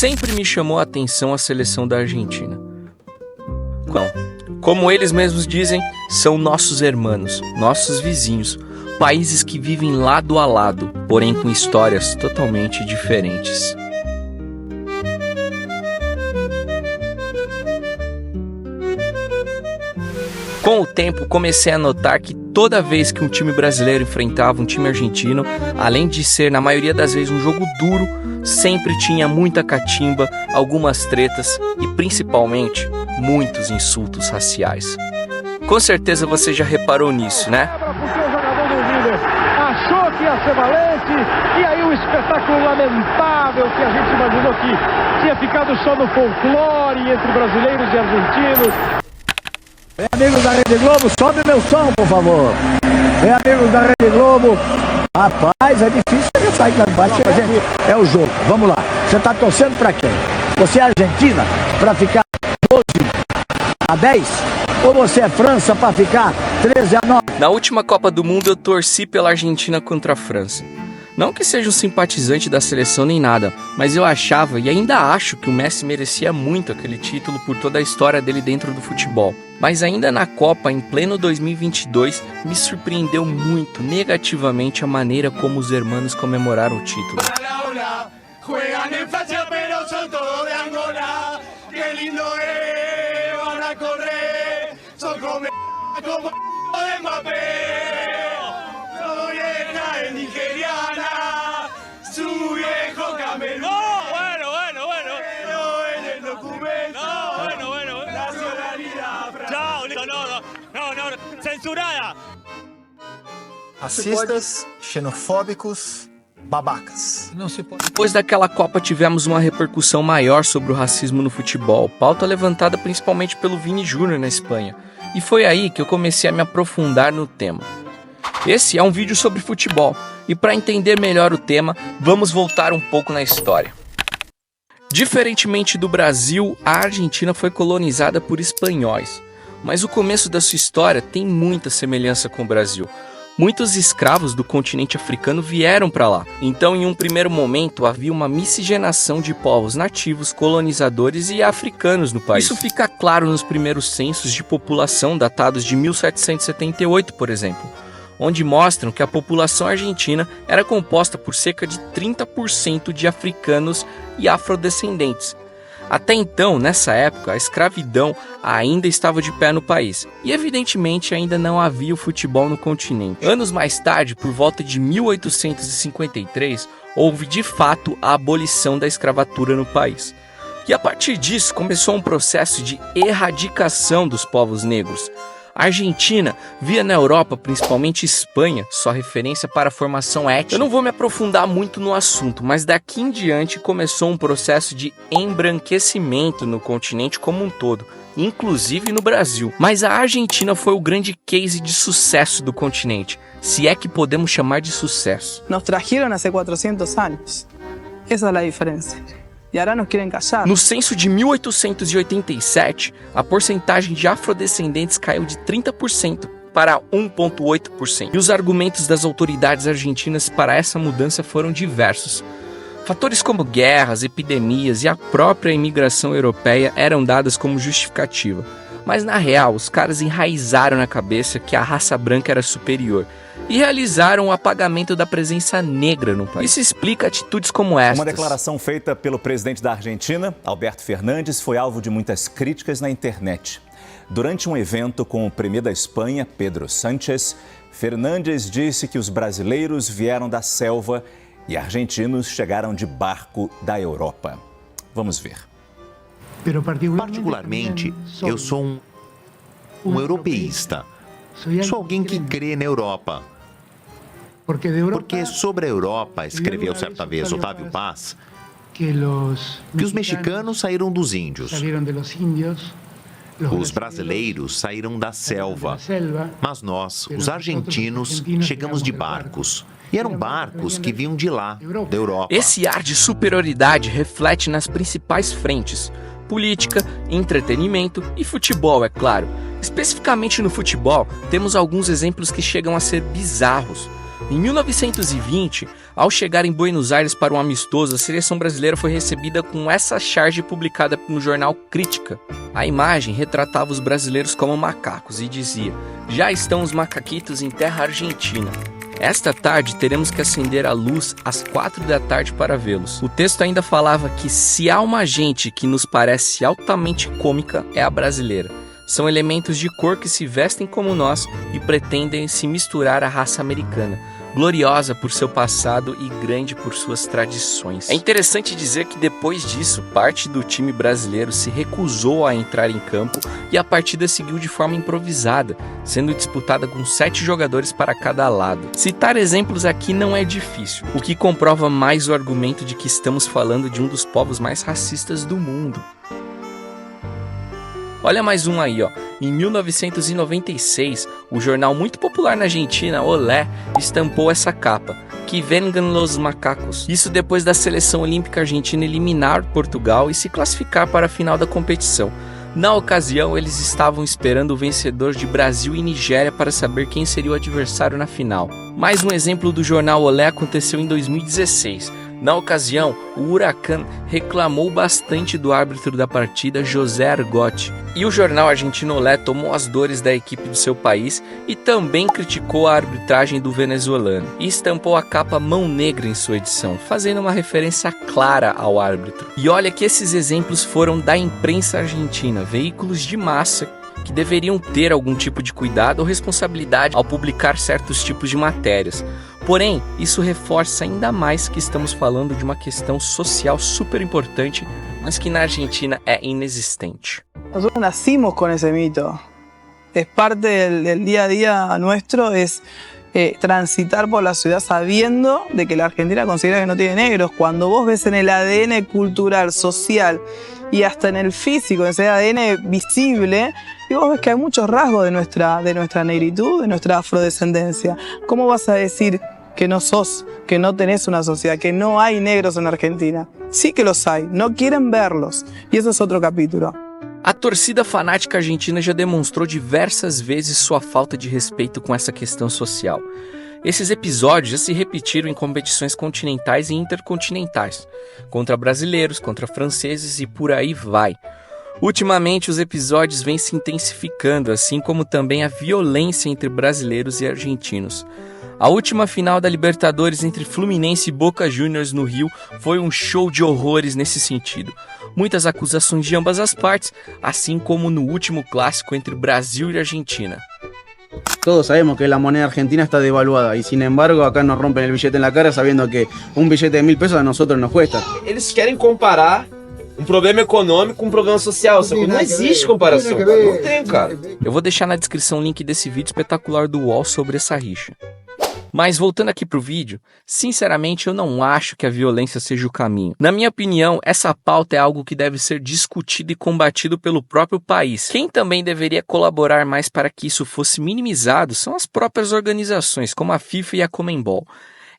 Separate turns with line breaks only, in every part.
Sempre me chamou a atenção a seleção da Argentina. Como eles mesmos dizem, são nossos hermanos, nossos vizinhos, países que vivem lado a lado, porém com histórias totalmente diferentes. Com o tempo, comecei a notar que toda vez que um time brasileiro enfrentava um time argentino, além de ser, na maioria das vezes, um jogo duro, sempre tinha muita catimba, algumas tretas e, principalmente, muitos insultos raciais. Com certeza você já reparou nisso, né?
Porque o jogador do River achou que ia ser valente, e aí um espetáculo lamentável que a gente imaginou que tinha ficado só no folclore entre brasileiros e argentinos.
Bem, amigos da Rede Globo, sobe meu som, por favor. Bem, amigos da Rede Globo, rapaz, é difícil a gente sair lá embaixo, gente, é o jogo, vamos lá. Você tá torcendo pra quem? Você é Argentina pra ficar 12-10? Ou você é França pra ficar 13-9?
Na última Copa do Mundo eu torci pela Argentina contra a França. Não que seja um simpatizante da seleção nem nada, mas eu achava e ainda acho que o Messi merecia muito aquele título por toda a história dele dentro do futebol. Mas ainda na Copa, em pleno 2022, me surpreendeu muito negativamente a maneira como os hermanos comemoraram o título.
Censurada!
Racistas, xenofóbicos, babacas.
Depois daquela Copa tivemos uma repercussão maior sobre o racismo no futebol, pauta levantada principalmente pelo Vini Júnior na Espanha. E foi aí que eu comecei a me aprofundar no tema. Esse é um vídeo sobre futebol, e para entender melhor o tema, vamos voltar um pouco na história. Diferentemente do Brasil, a Argentina foi colonizada por espanhóis. Mas o começo da sua história tem muita semelhança com o Brasil. Muitos escravos do continente africano vieram para lá. Então, em um primeiro momento, havia uma miscigenação de povos nativos, colonizadores e africanos no país. Isso fica claro nos primeiros censos de população datados de 1778, por exemplo, onde mostram que a população argentina era composta por cerca de 30% de africanos e afrodescendentes. Até então, nessa época, a escravidão ainda estava de pé no país e, evidentemente, ainda não havia o futebol no continente. Anos mais tarde, por volta de 1853, houve de fato a abolição da escravatura no país. E a partir disso, começou um processo de erradicação dos povos negros. A Argentina via na Europa, principalmente Espanha, sua referência para a formação étnica. Eu não vou me aprofundar muito no assunto, mas daqui em diante começou um processo de embranquecimento no continente como um todo, inclusive no Brasil. Mas a Argentina foi o grande case de sucesso do continente, se é que podemos chamar de sucesso.
Nos trajeron hace 400 anos. Essa é a diferença. E agora nos querem callar.
No censo de 1887, a porcentagem de afrodescendentes caiu de 30% para 1,8%. E os argumentos das autoridades argentinas para essa mudança foram diversos. Fatores como guerras, epidemias e a própria imigração europeia eram dadas como justificativa. Mas na real, os caras enraizaram na cabeça que a raça branca era superior e realizaram o apagamento da presença negra no país. Isso explica atitudes como estas.
Uma declaração feita pelo presidente da Argentina, Alberto Fernandes, foi alvo de muitas críticas na internet. Durante um evento com o premier da Espanha, Pedro Sánchez, Fernandes disse que os brasileiros vieram da selva e argentinos chegaram de barco da Europa. Vamos ver.
Particularmente, eu sou um europeísta. Sou alguém que crê na Europa. Porque sobre a Europa, escreveu certa vez Otávio Paz, que os mexicanos saíram dos índios. Os brasileiros saíram da selva. Mas nós, os argentinos, chegamos de barcos. E eram barcos que vinham de lá, da Europa.
Esse ar de superioridade reflete nas principais frentes: política, entretenimento e futebol, é claro. Especificamente no futebol, temos alguns exemplos que chegam a ser bizarros. Em 1920, ao chegar em Buenos Aires para um amistoso, a seleção brasileira foi recebida com essa charge publicada no jornal Crítica. A imagem retratava os brasileiros como macacos e dizia: "Já estão os macaquitos em terra argentina. Esta tarde teremos que acender a luz às 4 da tarde para vê-los." O texto ainda falava que se há uma gente que nos parece altamente cômica, é a brasileira. São elementos de cor que se vestem como nós e pretendem se misturar à raça americana, gloriosa por seu passado e grande por suas tradições. É interessante dizer que depois disso, parte do time brasileiro se recusou a entrar em campo e a partida seguiu de forma improvisada, sendo disputada com 7 jogadores para cada lado. Citar exemplos aqui não é difícil, o que comprova mais o argumento de que estamos falando de um dos povos mais racistas do mundo. Olha mais um aí, ó. Em 1996, o jornal muito popular na Argentina, Olé, estampou essa capa: "Que vengan los macacos." Isso depois da seleção olímpica argentina eliminar Portugal e se classificar para a final da competição. Na ocasião, eles estavam esperando o vencedor de Brasil e Nigéria para saber quem seria o adversário na final. Mais um exemplo do jornal Olé aconteceu em 2016. Na ocasião, o Huracan reclamou bastante do árbitro da partida, José Argote, e o jornal argentino Olé tomou as dores da equipe do seu país e também criticou a arbitragem do venezuelano, e estampou a capa Mão Negra em sua edição, fazendo uma referência clara ao árbitro. E olha que esses exemplos foram da imprensa argentina, veículos de massa que deveriam ter algum tipo de cuidado ou responsabilidade ao publicar certos tipos de matérias. Porém, isso reforça ainda mais que estamos falando de uma questão social super importante, mas que na Argentina é inexistente.
Nosotros nacimos con ese mito. Es parte del día a día nuestro, es transitar por la ciudad sabiendo de que la Argentina considera que no tiene negros. Cuando vos ves en el ADN cultural, social y hasta en el físico, en ese ADN visible, y vos ves que hay muchos rasgos de nuestra negritud, de nuestra afrodescendencia. ¿Cómo vas a decir que no sos, que no tenés una sociedad, que no hay negros en Argentina? Sí que los hay, no quieren verlos. Y eso es otro capítulo.
A torcida fanática argentina já demonstrou diversas vezes sua falta de respeito com essa questão social. Esses episódios já se repetiram em competições continentais e intercontinentais, contra brasileiros, contra franceses e por aí vai. Ultimamente, os episódios vêm se intensificando, assim como também a violência entre brasileiros e argentinos. A última final da Libertadores entre Fluminense e Boca Juniors no Rio foi um show de horrores nesse sentido. Muitas acusações de ambas as partes, assim como no último clássico entre Brasil e Argentina.
Todos sabemos que la moneda argentina está devaluada y sin embargo acá nos rompen el billete en la cara sabiendo que un billete de 1.000 pesos a nosotros nos cuesta.
Eles querem comparar um problema econômico com um problema social, só que não existe comparação, cara. Não tem, cara.
Eu vou deixar na descrição o link desse vídeo espetacular do UOL sobre essa rixa. Mas voltando aqui pro vídeo, sinceramente eu não acho que a violência seja o caminho. Na minha opinião, essa pauta é algo que deve ser discutido e combatido pelo próprio país. Quem também deveria colaborar mais para que isso fosse minimizado são as próprias organizações, como a FIFA e a Conmebol.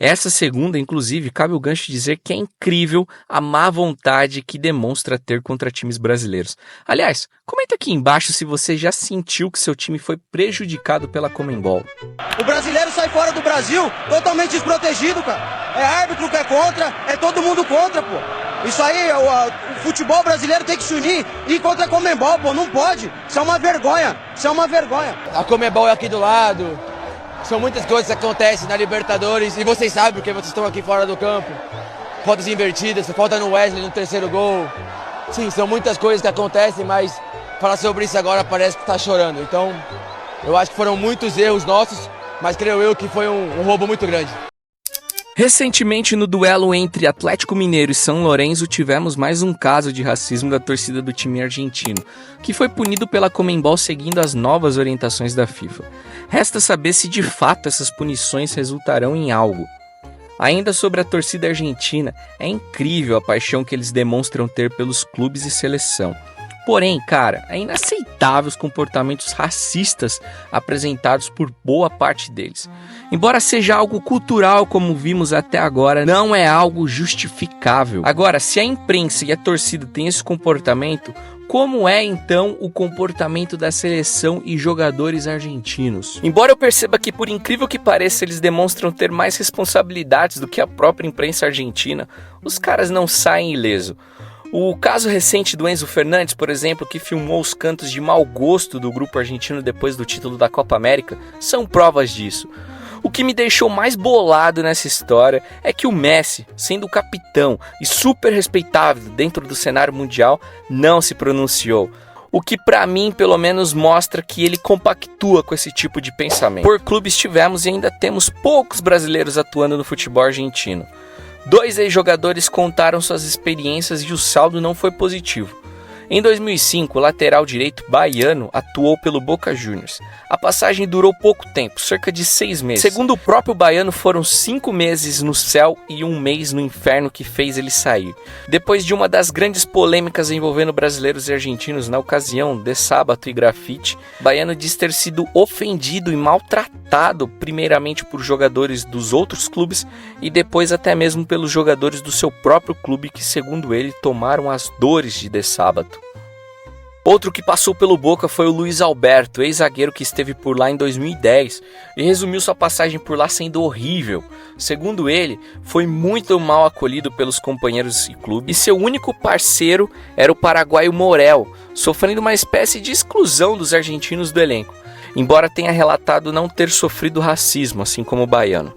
Essa segunda, inclusive, cabe o gancho de dizer que é incrível a má vontade que demonstra ter contra times brasileiros. Aliás, comenta aqui embaixo se você já sentiu que seu time foi prejudicado pela Conmebol.
O brasileiro sai fora do Brasil totalmente desprotegido, cara. É árbitro que é contra, é todo mundo contra, pô. Isso aí, o futebol brasileiro tem que se unir e ir contra a Conmebol, pô. Não pode. Isso é uma vergonha. Isso é uma vergonha.
A Conmebol é aqui do lado. São muitas coisas que acontecem na Libertadores e vocês sabem porque vocês estão aqui fora do campo. Faltas invertidas, falta no Wesley no terceiro gol. Sim, são muitas coisas que acontecem, mas falar sobre isso agora parece que está chorando. Então, eu acho que foram muitos erros nossos, mas creio eu que foi um roubo muito grande.
Recentemente, no duelo entre Atlético Mineiro e São Lourenço, tivemos mais um caso de racismo da torcida do time argentino, que foi punido pela Conmebol seguindo as novas orientações da FIFA. Resta saber se de fato essas punições resultarão em algo. Ainda sobre a torcida argentina, é incrível a paixão que eles demonstram ter pelos clubes e seleção. Porém, cara, é inaceitável os comportamentos racistas apresentados por boa parte deles. Embora seja algo cultural, como vimos até agora, não é algo justificável. Agora, se a imprensa e a torcida têm esse comportamento, como é então o comportamento da seleção e jogadores argentinos? Embora eu perceba que, por incrível que pareça, eles demonstram ter mais responsabilidades do que a própria imprensa argentina, os caras não saem ileso. O caso recente do Enzo Fernandes, por exemplo, que filmou os cantos de mau gosto do grupo argentino depois do título da Copa América, são provas disso. O que me deixou mais bolado nessa história é que o Messi, sendo o capitão e super respeitável dentro do cenário mundial, não se pronunciou. O que pra mim pelo menos mostra que ele compactua com esse tipo de pensamento. Por clubes tivemos e ainda temos poucos brasileiros atuando no futebol argentino. 2 ex-jogadores contaram suas experiências e o saldo não foi positivo. Em 2005, o lateral direito baiano atuou pelo Boca Juniors. A passagem durou pouco tempo, cerca de 6 meses. Segundo o próprio baiano, foram 5 meses no céu e 1 mês no inferno que fez ele sair. Depois de uma das grandes polêmicas envolvendo brasileiros e argentinos na ocasião de Sábato e Grafite, baiano diz ter sido ofendido e maltratado primeiramente por jogadores dos outros clubes e depois até mesmo pelos jogadores do seu próprio clube que, segundo ele, tomaram as dores de Sábato. Outro que passou pelo Boca foi o Luiz Alberto, ex-zagueiro que esteve por lá em 2010 e resumiu sua passagem por lá sendo horrível. Segundo ele, foi muito mal acolhido pelos companheiros e clube e seu único parceiro era o paraguaio Morel, sofrendo uma espécie de exclusão dos argentinos do elenco, embora tenha relatado não ter sofrido racismo, assim como o baiano.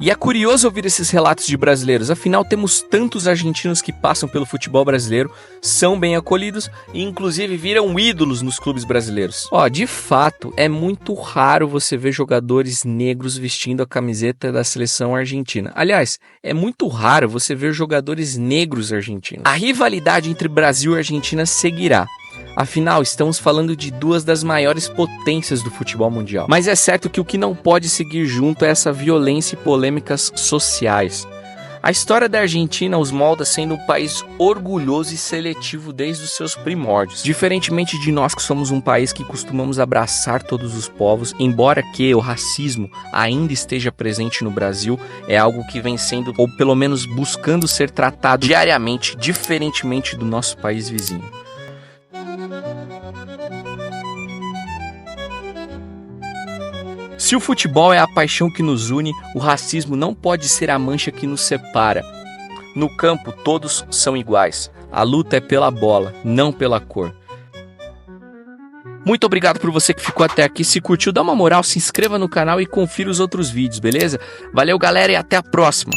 E é curioso ouvir esses relatos de brasileiros, afinal temos tantos argentinos que passam pelo futebol brasileiro, são bem acolhidos e inclusive viram ídolos nos clubes brasileiros. De fato, é muito raro você ver jogadores negros vestindo a camiseta da seleção argentina. Aliás, é muito raro você ver jogadores negros argentinos. A rivalidade entre Brasil e Argentina seguirá. Afinal, estamos falando de 2 das maiores potências do futebol mundial. Mas é certo que o que não pode seguir junto é essa violência e polêmicas sociais. A história da Argentina os molda sendo um país orgulhoso e seletivo desde os seus primórdios. Diferentemente de nós que somos um país que costumamos abraçar todos os povos, embora que o racismo ainda esteja presente no Brasil, é algo que vem sendo, ou pelo menos buscando ser tratado diariamente, diferentemente do nosso país vizinho. Se o futebol é a paixão que nos une, o racismo não pode ser a mancha que nos separa. No campo, todos são iguais. A luta é pela bola, não pela cor. Muito obrigado por você que ficou até aqui. Se curtiu, dá uma moral, se inscreva no canal e confira os outros vídeos, beleza? Valeu, galera, e até a próxima!